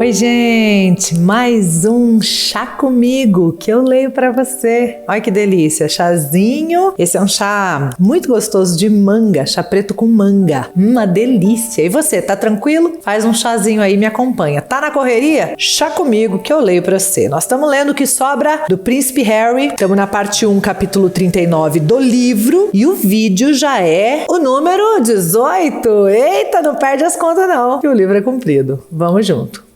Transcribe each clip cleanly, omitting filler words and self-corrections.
Oi, gente! Mais um Chá Comigo que eu leio pra você. Olha que delícia! Chazinho. Esse é um chá muito gostoso de manga, chá preto com manga. Uma delícia! E você, tá tranquilo? Faz um chazinho aí e me acompanha. Tá na correria? Chá Comigo que eu leio pra você. Nós estamos lendo O que Sobra do Príncipe Harry. Estamos na parte 1, capítulo 39 do livro. E o vídeo já é o número 18. Eita, não perde as contas não, que o livro é comprido. Vamos junto.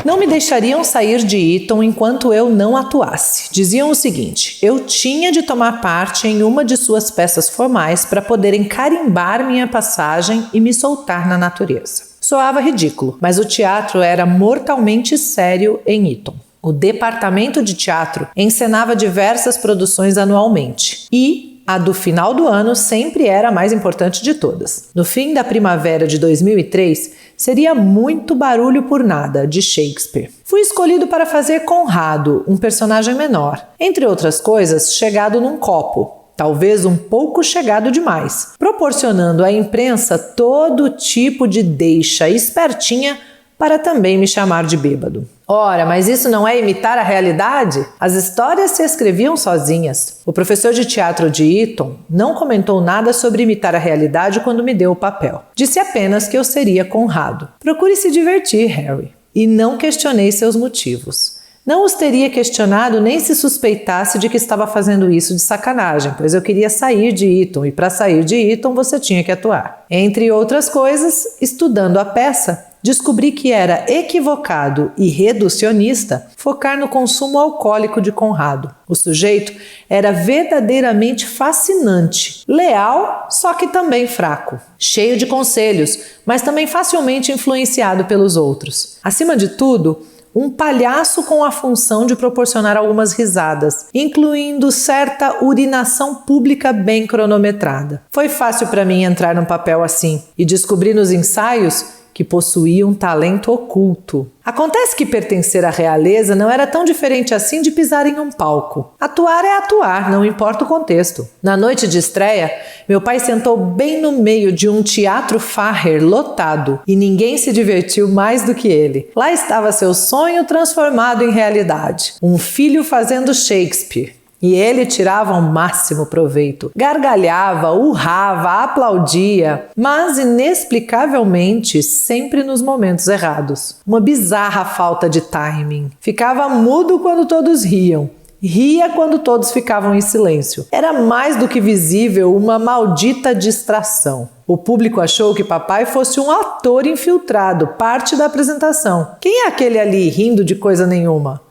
Não me deixariam sair de Eton enquanto eu não atuasse. Diziam o seguinte: eu tinha de tomar parte em uma de suas peças formais para poderem carimbar minha passagem e me soltar na natureza. Soava ridículo, mas o teatro era mortalmente sério em Eton. O departamento de teatro encenava diversas produções anualmente e a do final do ano sempre era a mais importante de todas. No fim da primavera de 2003, seria Muito Barulho por Nada, de Shakespeare. Fui escolhido para fazer Conrado, um personagem menor, entre outras coisas, chegado num copo, talvez um pouco chegado demais, proporcionando à imprensa todo tipo de deixa espertinha para também me chamar de bêbado. Ora, mas isso não é imitar a realidade? As histórias se escreviam sozinhas. O professor de teatro de Eton não comentou nada sobre imitar a realidade quando me deu o papel. Disse apenas que eu seria Conrado. Procure se divertir, Harry. E não questionei seus motivos. Não os teria questionado nem se suspeitasse de que estava fazendo isso de sacanagem, pois eu queria sair de Eton e para sair de Eton você tinha que atuar. Entre outras coisas, estudando a peça, descobri que era equivocado e reducionista focar no consumo alcoólico de Conrado. O sujeito era verdadeiramente fascinante, leal, só que também fraco, cheio de conselhos, mas também facilmente influenciado pelos outros. Acima de tudo, um palhaço com a função de proporcionar algumas risadas, incluindo certa urinação pública bem cronometrada. Foi fácil para mim entrar num papel assim e descobrir nos ensaios que possuía um talento oculto. Acontece que pertencer à realeza não era tão diferente assim de pisar em um palco. Atuar é atuar, não importa o contexto. Na noite de estreia, meu pai sentou bem no meio de um teatro Farrer lotado e ninguém se divertiu mais do que ele. Lá estava seu sonho transformado em realidade. Um filho fazendo Shakespeare. E ele tirava o máximo proveito. Gargalhava, urrava, aplaudia, mas inexplicavelmente sempre nos momentos errados. Uma bizarra falta de timing. Ficava mudo quando todos riam. Ria quando todos ficavam em silêncio. Era mais do que visível uma maldita distração. O público achou que papai fosse um ator infiltrado, parte da apresentação. Quem é aquele ali rindo de coisa nenhuma?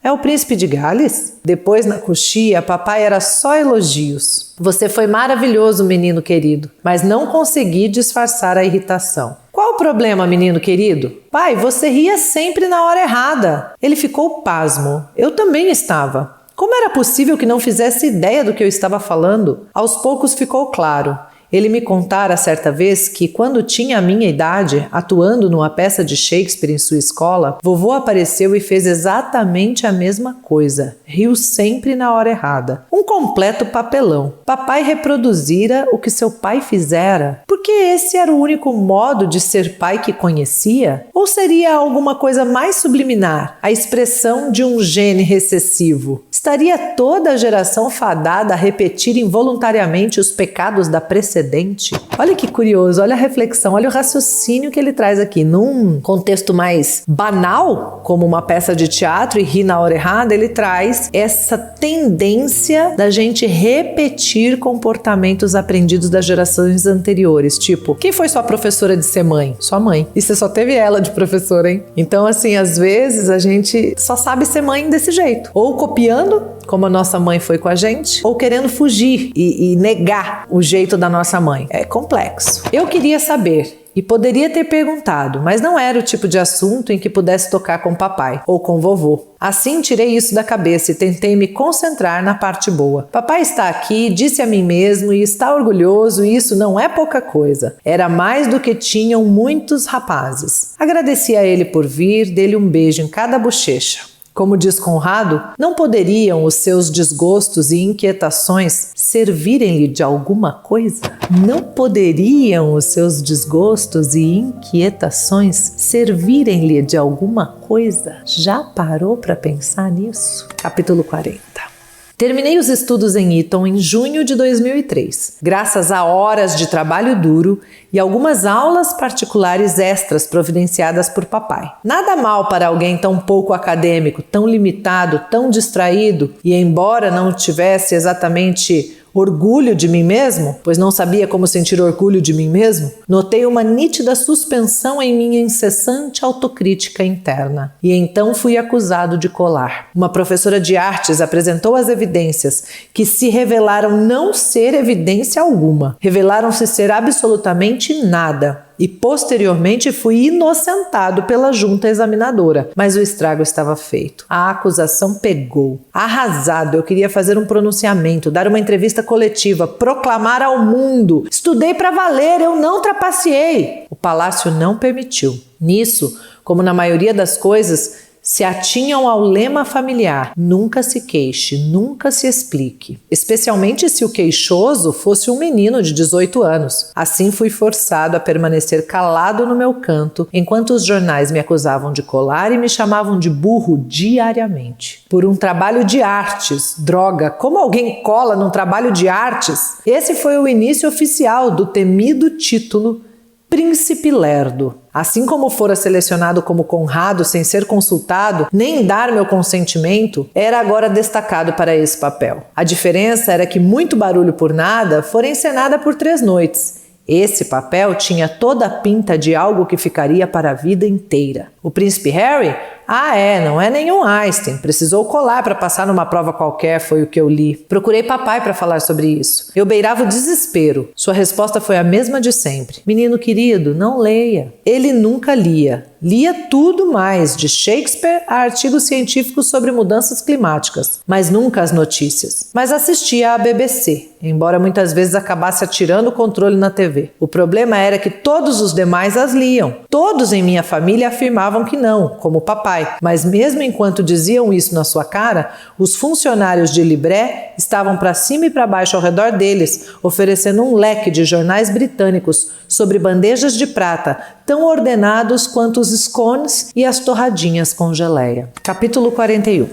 É o príncipe de Gales? Depois, na coxia, papai era só elogios. Você foi maravilhoso, menino querido, mas não consegui disfarçar a irritação. Qual o problema, menino querido? Pai, você ria sempre na hora errada. Ele ficou pasmo. Eu também estava. Como era possível que não fizesse ideia do que eu estava falando? Aos poucos ficou claro. Ele me contara certa vez que, quando tinha a minha idade, atuando numa peça de Shakespeare em sua escola, vovô apareceu e fez exatamente a mesma coisa. Riu sempre na hora errada. Um completo papelão. Papai reproduzira o que seu pai fizera. Porque esse era o único modo de ser pai que conhecia? Ou seria alguma coisa mais subliminar, a expressão de um gene recessivo? Estaria toda a geração fadada a repetir involuntariamente os pecados da precedente? Olha que curioso, olha a reflexão, olha o raciocínio que ele traz aqui. Num contexto mais banal, como uma peça de teatro e rir na hora errada, ele traz essa tendência da gente repetir comportamentos aprendidos das gerações anteriores. Tipo, quem foi sua professora de ser mãe? Sua mãe. E você só teve ela de professora, hein? Então, assim, às vezes a gente só sabe ser mãe desse jeito. Ou copiando, como a nossa mãe foi com a gente, ou querendo fugir e negar o jeito da nossa mãe. É complexo. Eu queria saber e poderia ter perguntado, mas não era o tipo de assunto em que pudesse tocar com papai ou com vovô. Assim, tirei isso da cabeça e tentei me concentrar na parte boa. Papai está aqui, disse a mim mesmo, e está orgulhoso, e isso não é pouca coisa. Era mais do que tinham muitos rapazes. Agradeci a ele por vir, dei-lhe um beijo em cada bochecha. Como diz Conrado, não poderiam os seus desgostos e inquietações servirem-lhe de alguma coisa? Não poderiam os seus desgostos e inquietações servirem-lhe de alguma coisa? Já parou para pensar nisso? Capítulo 40. Terminei os estudos em Eton em junho de 2003, graças a horas de trabalho duro e algumas aulas particulares extras providenciadas por papai. Nada mal para alguém tão pouco acadêmico, tão limitado, tão distraído, e embora não tivesse exatamente orgulho de mim mesmo, pois não sabia como sentir orgulho de mim mesmo, notei uma nítida suspensão em minha incessante autocrítica interna. E então fui acusado de colar. Uma professora de artes apresentou as evidências, que se revelaram não ser evidência alguma. Revelaram-se ser absolutamente nada. E posteriormente fui inocentado pela junta examinadora, mas o estrago estava feito. A acusação pegou. Arrasado, eu queria fazer um pronunciamento, dar uma entrevista coletiva, proclamar ao mundo: estudei para valer, eu não trapaceei. O palácio não permitiu. Nisso, como na maioria das coisas, se atinham ao lema familiar: nunca se queixe, nunca se explique. Especialmente se o queixoso fosse um menino de 18 anos. Assim fui forçado a permanecer calado no meu canto, enquanto os jornais me acusavam de colar e me chamavam de burro diariamente. Por um trabalho de artes. Droga, como alguém cola num trabalho de artes? Esse foi o início oficial do temido título Príncipe Lerdo. Assim como fora selecionado como Conrado sem ser consultado, nem dar meu consentimento, era agora destacado para esse papel. A diferença era que muito barulho por nada fora encenada por 3 noites. Esse papel tinha toda a pinta de algo que ficaria para a vida inteira. O príncipe Harry? Não é nenhum Einstein. Precisou colar para passar numa prova qualquer, foi o que eu li. Procurei papai para falar sobre isso. Eu beirava o desespero. Sua resposta foi a mesma de sempre. Menino querido, não leia. Ele nunca lia. Lia tudo mais, de Shakespeare a artigos científicos sobre mudanças climáticas, mas nunca as notícias. Mas assistia à BBC, embora muitas vezes acabasse atirando o controle na TV. O problema era que todos os demais as liam. Todos em minha família afirmavam que não, como papai. Mas mesmo enquanto diziam isso na sua cara, os funcionários de Libré estavam para cima e para baixo ao redor deles, oferecendo um leque de jornais britânicos sobre bandejas de prata, tão ordenados quanto os scones e as torradinhas com geleia. Capítulo 41.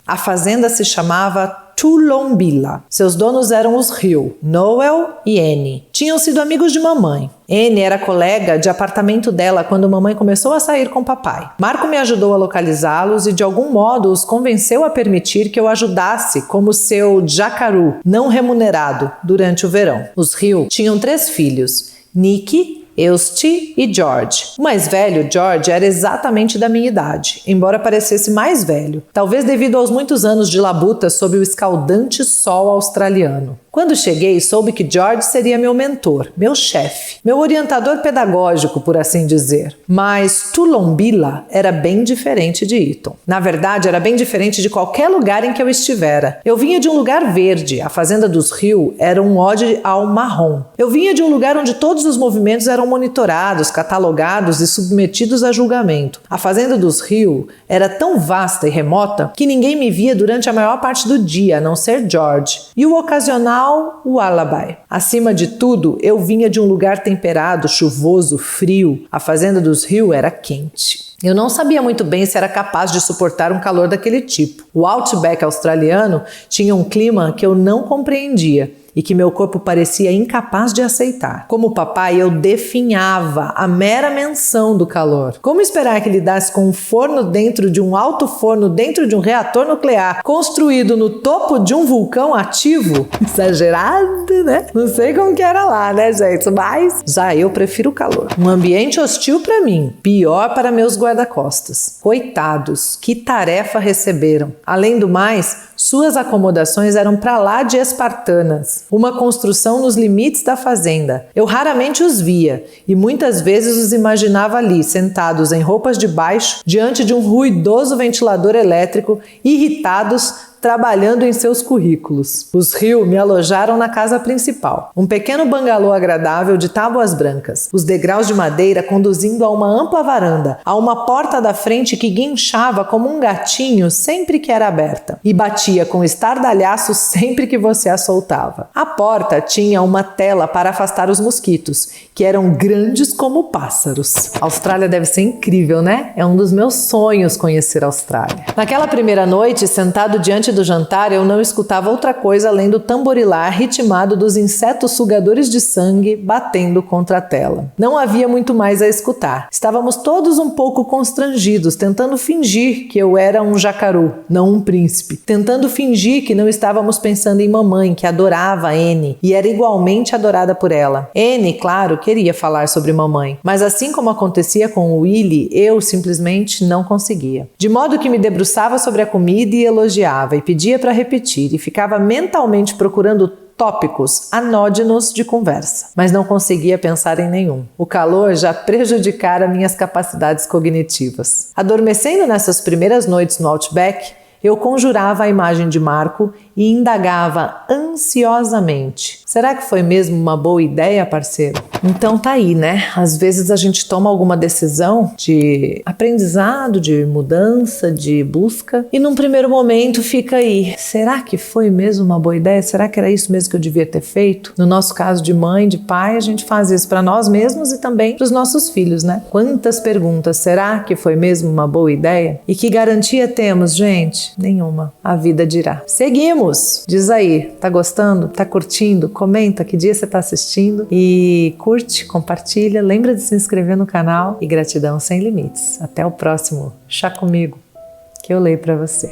A fazenda se chamava Tulombila. Seus donos eram os Hill, Noel e Annie. Tinham sido amigos de mamãe. Annie era colega de apartamento dela quando mamãe começou a sair com papai. Marco me ajudou a localizá-los e de algum modo os convenceu a permitir que eu ajudasse como seu jacaru não remunerado durante o verão. Os Hill tinham 3 filhos, Nicky, Eustace e George. O mais velho, George, era exatamente da minha idade, embora parecesse mais velho, talvez devido aos muitos anos de labuta sob o escaldante sol australiano. Quando cheguei, soube que George seria meu mentor, meu chefe, meu orientador pedagógico, por assim dizer. Mas Tulombila era bem diferente de Eton. Na verdade, era bem diferente de qualquer lugar em que eu estivera. Eu vinha de um lugar verde, a fazenda dos Hill era um ode ao marrom. Eu vinha de um lugar onde todos os movimentos eram monitorados, catalogados e submetidos a julgamento. A fazenda dos Hill era tão vasta e remota que ninguém me via durante a maior parte do dia, a não ser George, e o ocasional Wallaby. Acima de tudo, eu vinha de um lugar temperado, chuvoso, frio. A fazenda dos Hill era quente. Eu não sabia muito bem se era capaz de suportar um calor daquele tipo. O Outback australiano tinha um clima que eu não compreendia e que meu corpo parecia incapaz de aceitar. Como papai, eu definhava a mera menção do calor. Como esperar que lidasse com um forno dentro de um alto forno dentro de um reator nuclear construído no topo de um vulcão ativo? Exagerado, né? Não sei como que era lá, né, gente? Mas já eu prefiro o calor. Um ambiente hostil para mim, pior para meus guarda-costas. Coitados, que tarefa receberam. Além do mais, suas acomodações eram para lá de espartanas. Uma construção nos limites da fazenda. Eu raramente os via e muitas vezes os imaginava ali, sentados em roupas de baixo, diante de um ruidoso ventilador elétrico, irritados, trabalhando em seus currículos. Os Hill me alojaram na casa principal, um pequeno bangalô agradável de tábuas brancas, os degraus de madeira conduzindo a uma ampla varanda, a uma porta da frente que guinchava como um gatinho sempre que era aberta e batia com estardalhaço sempre que você a soltava. A porta tinha uma tela para afastar os mosquitos, que eram grandes como pássaros. A Austrália deve ser incrível, né? É um dos meus sonhos conhecer a Austrália. Naquela primeira noite, sentado diante do jantar, eu não escutava outra coisa além do tamborilar ritmado dos insetos sugadores de sangue batendo contra a tela. Não havia muito mais a escutar. Estávamos todos um pouco constrangidos, tentando fingir que eu era um jacaru, não um príncipe. Tentando fingir que não estávamos pensando em mamãe, que adorava Annie e era igualmente adorada por ela. Annie, claro, queria falar sobre mamãe, mas assim como acontecia com o Willie, eu simplesmente não conseguia. De modo que me debruçava sobre a comida e elogiava, e pedia para repetir, e ficava mentalmente procurando tópicos anódinos de conversa, mas não conseguia pensar em nenhum. O calor já prejudicara minhas capacidades cognitivas. Adormecendo nessas primeiras noites no Outback, eu conjurava a imagem de Marco e indagava ansiosamente. Será que foi mesmo uma boa ideia, parceiro? Então tá aí, né? Às vezes a gente toma alguma decisão de aprendizado, de mudança, de busca e num primeiro momento fica aí. Será que foi mesmo uma boa ideia? Será que era isso mesmo que eu devia ter feito? No nosso caso de mãe, de pai, a gente faz isso para nós mesmos e também para os nossos filhos, né? Quantas perguntas. Será que foi mesmo uma boa ideia? E que garantia temos, gente? Nenhuma. A vida dirá. Seguimos! Diz aí, tá gostando? Tá curtindo? Comenta que dia você tá assistindo e curte, compartilha, lembra de se inscrever no canal e gratidão sem limites. Até o próximo Chá Comigo, que eu leio para você.